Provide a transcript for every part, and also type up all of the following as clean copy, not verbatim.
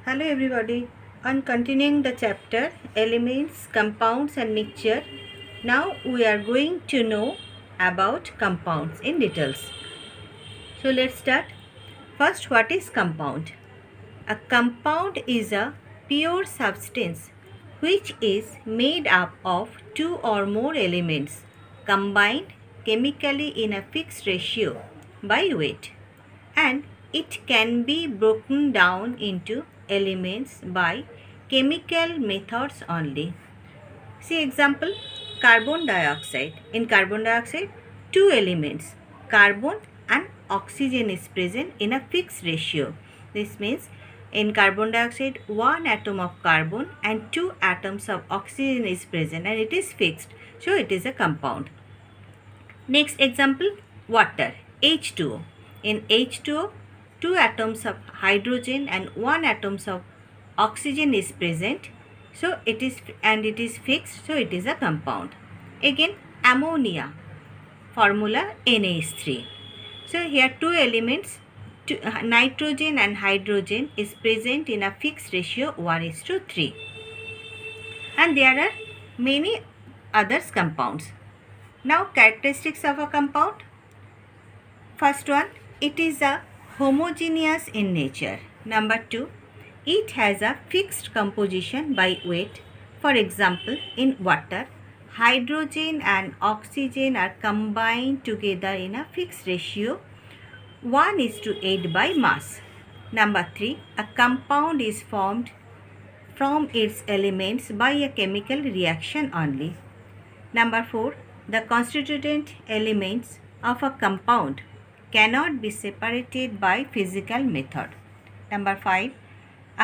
Hello everybody. On continuing the chapter elements, compounds and mixture, now we are going to know about compounds in details. So let's start. First, what is compound? A compound is a pure substance which is made up of two or more elements combined chemically in a fixed ratio by weight, and it can be broken down into elements by chemical methods only. See example, carbon dioxide. In carbon dioxide, two elements, carbon and oxygen is present in a fixed ratio. This means in carbon dioxide, one atom of carbon and two atoms of oxygen is present and it is fixed. So it is a compound. Next example, water, H2O. In H2O, two atoms of hydrogen and one atoms of oxygen is present. So it is fixed, so it is a compound. Again, ammonia, formula NH3. So here two elements, nitrogen and hydrogen is present in a fixed ratio 1:3. And there are many other compounds. Now characteristics of a compound. First one, it is a homogeneous in nature. Number two, it has a fixed composition by weight. For example, in water, hydrogen and oxygen are combined together in a fixed ratio 1:8 by mass. Number three, a compound is formed from its elements by a chemical reaction only. Number four, the constituent elements of a compound cannot be separated by physical method. Number five,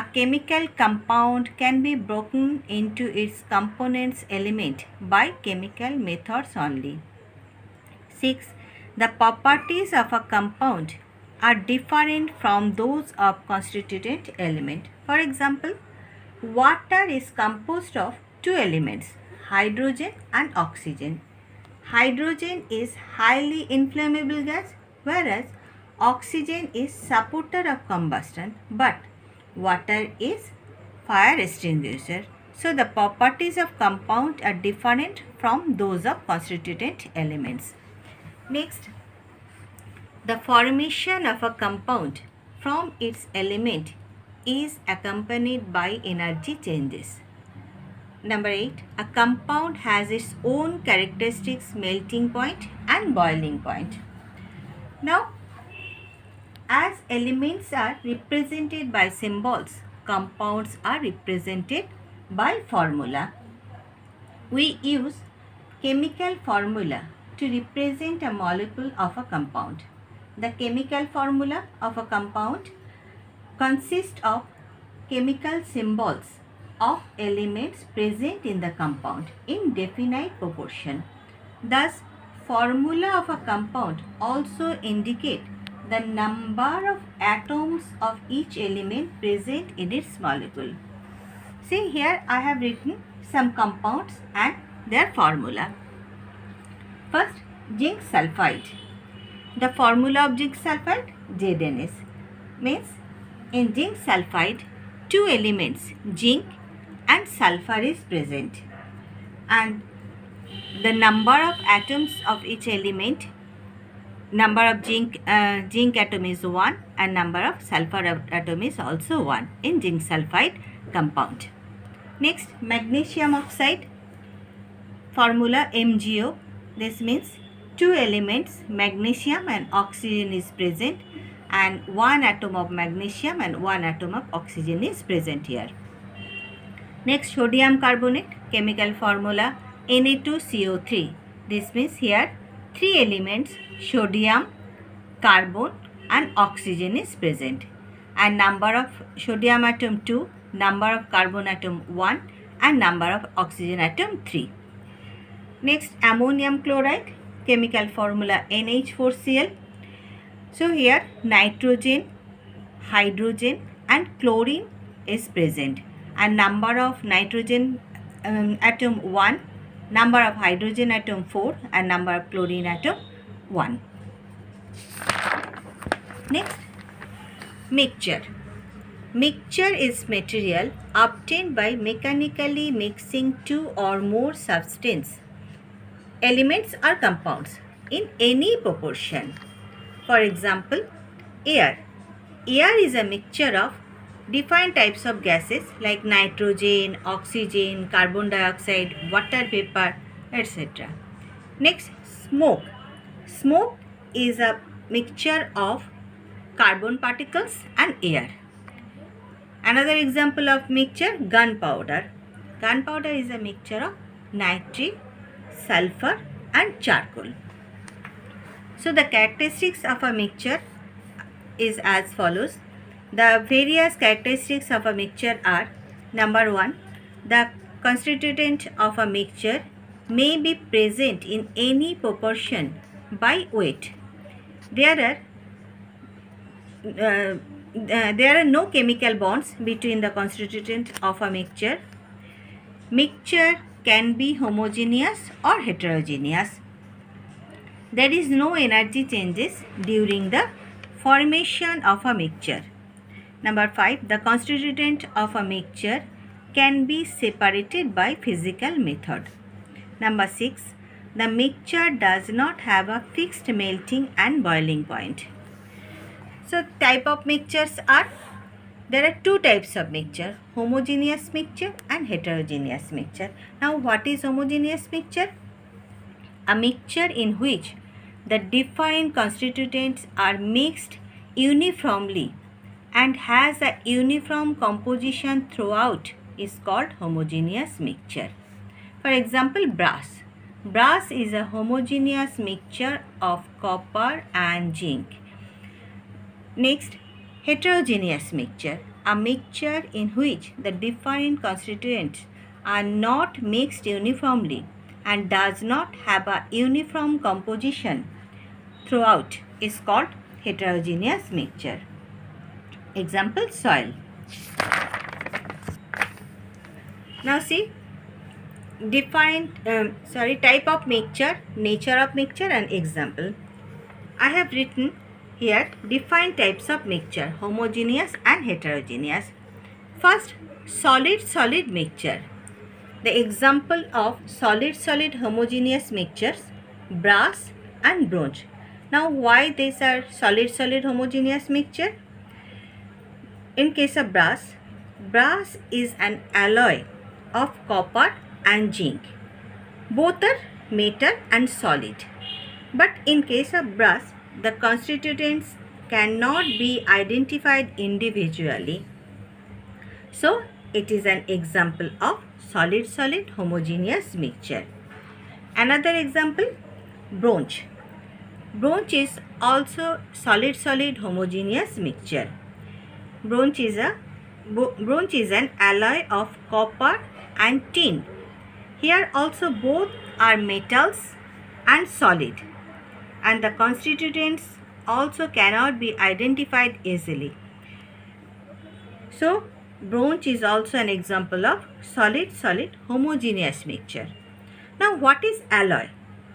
a chemical compound can be broken into its components element by chemical methods only. 6. The properties of a compound are different from those of constituent element. For example, water is composed of two elements, hydrogen and oxygen. Hydrogen is highly inflammable gas, whereas oxygen is supporter of combustion, but water is fire extinguisher. So the properties of compound are different from those of constituent elements. Next, the formation of a compound from its element is accompanied by energy changes. Number 8, a compound has its own characteristics, melting point and boiling point. Now, as elements are represented by symbols, compounds are represented by formula. We use chemical formula to represent a molecule of a compound. The chemical formula of a compound consists of chemical symbols of elements present in the compound in definite proportion. Thus, formula of a compound also indicate the number of atoms of each element present in its molecule. See here I have written some compounds and their formula. First, zinc sulfide. The formula of zinc sulfide, ZnS, means in zinc sulfide two elements, zinc and sulfur is present, and the number of atoms of each element, number of zinc atom is 1 and number of sulfur atom is also 1 in zinc sulfide compound. Next, magnesium oxide, formula MgO. This means two elements, magnesium and oxygen is present, and one atom of magnesium and one atom of oxygen is present here. Next, sodium carbonate, chemical formula Na2CO3. This means here three elements, sodium, carbon and oxygen is present, and number of sodium atom 2, number of carbon atom 1 and number of oxygen atom 3. Next, ammonium chloride, chemical formula NH4Cl. So here nitrogen, hydrogen and chlorine is present, and number of nitrogen atom 1, number of hydrogen atom 4 and number of chlorine atom 1. Next, mixture. Mixture is material obtained by mechanically mixing two or more substance, elements or compounds in any proportion. For example, air. Air is a mixture of defined types of gases like nitrogen, oxygen, carbon dioxide, water vapor, etc. Next, smoke. Smoke is a mixture of carbon particles and air. Another example of mixture, gunpowder. Gunpowder is a mixture of nitric, sulfur and charcoal. So the characteristics of a mixture is as follows. The various characteristics of a mixture are: number 1, the constituent of a mixture may be present in any proportion by weight. There are no chemical bonds between the constituent of a mixture. Mixture can be homogeneous or heterogeneous. There is no energy changes during the formation of a mixture. Number 5, the constituent of a mixture can be separated by physical method. Number 6, the mixture does not have a fixed melting and boiling point. So type of mixtures are, there are two types of mixture, homogeneous mixture and heterogeneous mixture. Now what is homogeneous mixture? A mixture in which the defined constituents are mixed uniformly and has a uniform composition throughout is called homogeneous mixture. For example, brass. Brass is a homogeneous mixture of copper and zinc. Next, heterogeneous mixture. A mixture in which the defined constituents are not mixed uniformly and does not have a uniform composition throughout is called heterogeneous mixture. Example, soil. Now see, type of mixture, nature of mixture and example. I have written here different types of mixture, homogeneous and heterogeneous. First, solid-solid mixture. The example of solid-solid homogeneous mixtures, brass and bronze. Now why these are solid-solid homogeneous mixture? In case of brass, brass is an alloy of copper and zinc. Both are metal and solid. But in case of brass, the constituents cannot be identified individually. So it is an example of solid-solid homogeneous mixture. Another example, bronze. Bronze is also solid-solid homogeneous mixture. Bronze is an alloy of copper and tin. Here also both are metals and solid, and the constituents also cannot be identified easily. So bronze is also an example of solid-solid homogeneous mixture. Now what is alloy?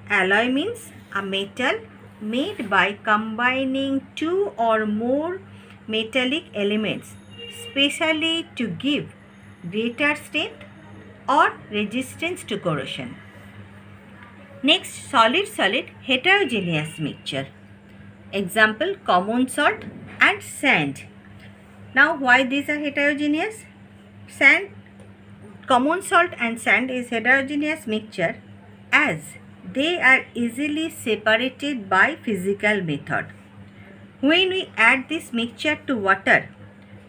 Alloy means a metal made by combining two or more metallic elements specially to give greater strength or resistance to corrosion. Next, solid-solid heterogeneous mixture. Example, common salt and sand. Now why these are heterogeneous? Common salt and sand is heterogeneous mixture as they are easily separated by physical method. When we add this mixture to water,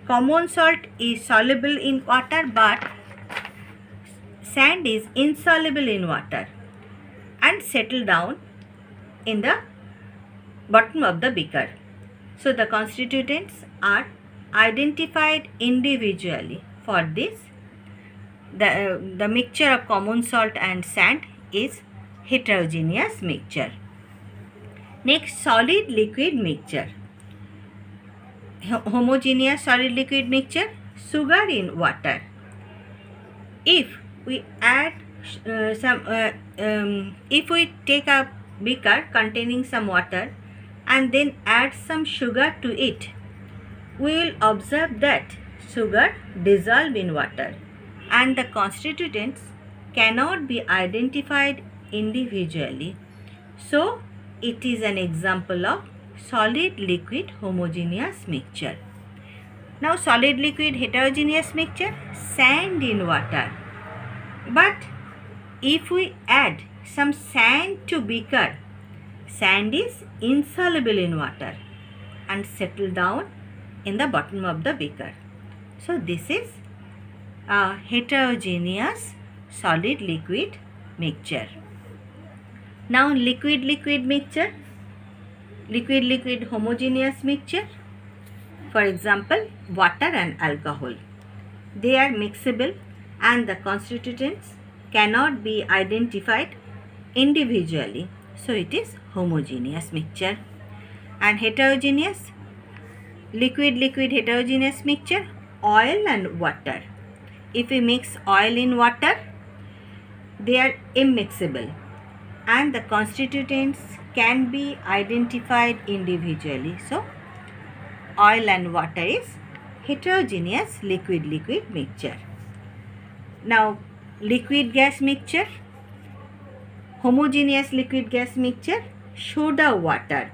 common salt is soluble in water but sand is insoluble in water and settle down in the bottom of the beaker. So the constituents are identified individually. For this, the mixture of common salt and sand is heterogeneous mixture. Next, solid liquid mixture. Homogeneous solid liquid mixture, sugar in water. If we add if we take a beaker containing some water and then add some sugar to it, we will observe that sugar dissolve in water, and the constituents cannot be identified individually. So, it is an example of solid liquid homogeneous mixture. Now, solid liquid heterogeneous mixture, sand in water. But if we add some sand to beaker, sand is insoluble in water and settle down in the bottom of the beaker. So, this is a heterogeneous solid liquid mixture. Now, liquid liquid mixture, liquid liquid homogeneous mixture. For example, water and alcohol. They are mixable and the constituents cannot be identified individually. So, it is homogeneous mixture. And heterogeneous, liquid liquid heterogeneous mixture, oil and water. If we mix oil in water, they are immixable and the constituents can be identified individually. So, oil and water is heterogeneous liquid liquid mixture. Now, liquid gas mixture, homogeneous liquid gas mixture, soda water.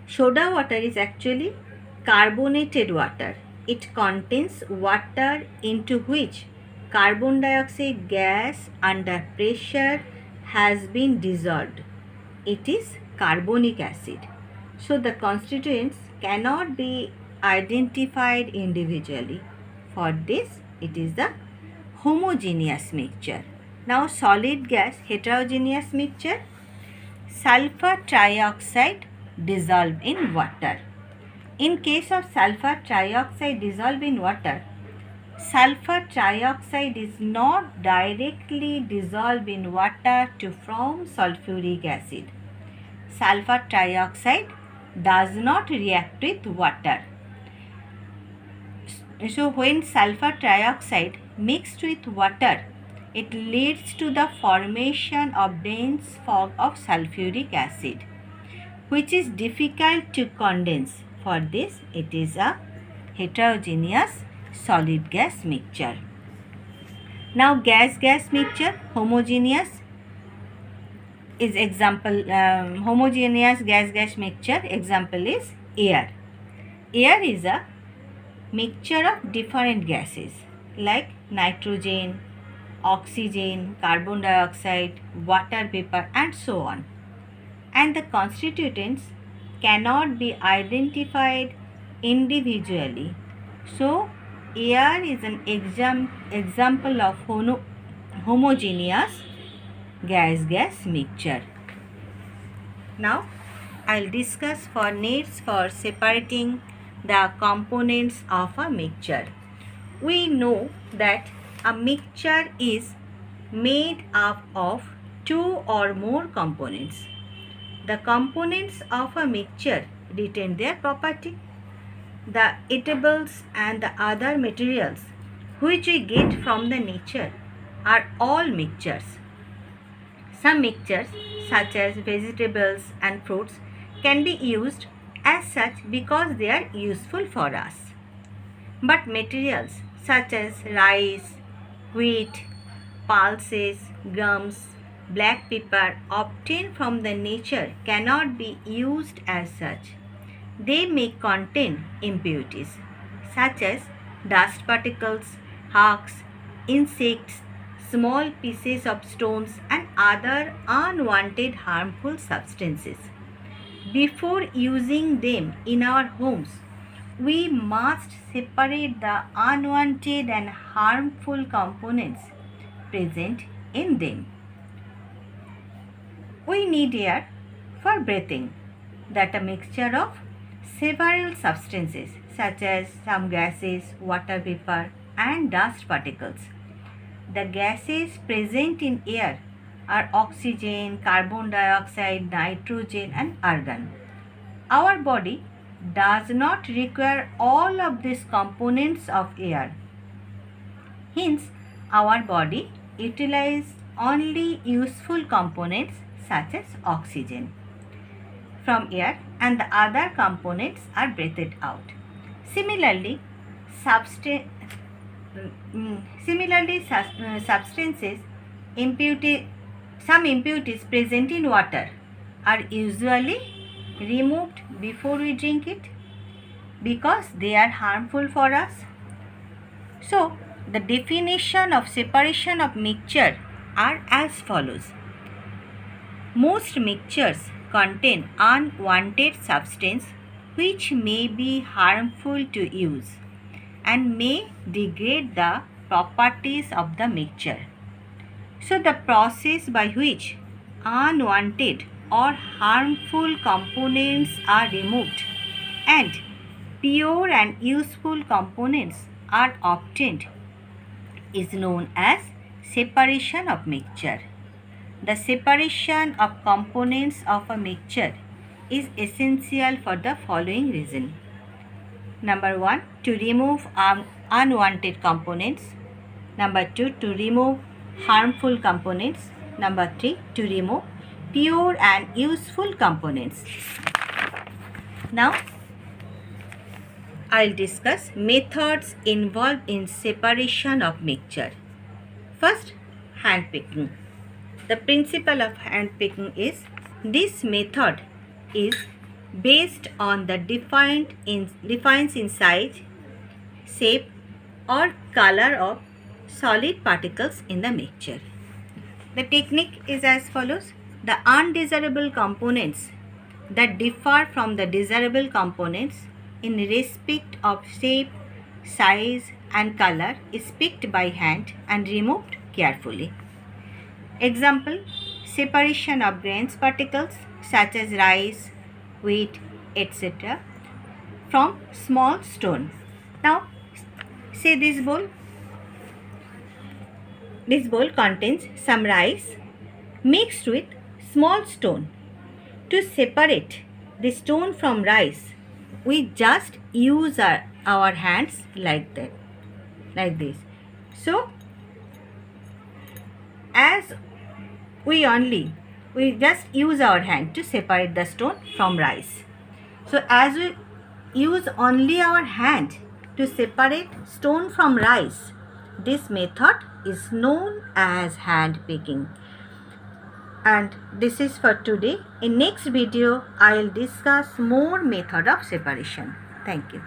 Soda water is actually carbonated water. It contains water into which carbon dioxide gas under pressure has been dissolved. It is carbonic acid. So, the constituents cannot be identified individually. For this, it is the homogeneous mixture. Now, solid gas heterogeneous mixture, sulfur trioxide dissolved in water. In case of sulfur trioxide dissolved in water, sulfur trioxide is not directly dissolved in water to form sulfuric acid. Sulfur trioxide does not react with water. So, when sulfur trioxide mixed with water, it leads to the formation of dense fog of sulfuric acid, which is difficult to condense. For this, it is a heterogeneous solid gas mixture. Now, gas mixture, homogeneous is example, homogeneous gas mixture example is air. Air is a mixture of different gases like nitrogen, oxygen, carbon dioxide, water vapor and so on. And the constituents cannot be identified individually. So, air is an example of homogeneous gas mixture. Now, I'll discuss for needs for separating the components of a mixture. We know that a mixture is made up of two or more components. The components of a mixture retain their property. The eatables and the other materials which we get from the nature are all mixtures. Some mixtures such as vegetables and fruits can be used as such because they are useful for us. But materials such as rice, wheat, pulses, gums, black pepper obtained from the nature cannot be used as such. They may contain impurities such as dust particles, husks, insects, small pieces of stones and other unwanted harmful substances. Before using them in our homes, we must separate the unwanted and harmful components present in them. We need air for breathing, that a mixture of several substances such as some gases, water vapor and dust particles. The gases present in air are oxygen, carbon dioxide, nitrogen and argon. Our body does not require all of these components of air. Hence, our body utilizes only useful components such as oxygen from air and the other components are breathed out. Similarly, Similarly, substances some impurities present in water are usually removed before we drink it because they are harmful for us. So, the definition of separation of mixture are as follows. Most mixtures contain unwanted substance which may be harmful to use and may degrade the properties of the mixture. So, the process by which unwanted or harmful components are removed and pure and useful components are obtained is known as separation of mixture. The separation of components of a mixture is essential for the following reason. Number 1, to remove unwanted components. Number 2, to remove harmful components. Number 3, to remove pure and useful components. Now, I'll discuss methods involved in separation of mixture. First, hand picking. The principle of hand picking is this method is based on the defines in size, shape or color of solid particles in the mixture. The technique is as follows. The undesirable components that differ from the desirable components in respect of shape, size and color is picked by hand and removed carefully. Example, separation of grains particles such as rice, wheat, etc. from small stone. Now, say this bowl. This bowl contains some rice mixed with small stone. To separate the stone from rice, we just use our hands like that, like this. So, as we just use our hand to separate the stone from rice. So, as we use only our hand to separate stone from rice, this method is known as hand picking. And this is for today. In next video, I will discuss more method of separation. Thank you.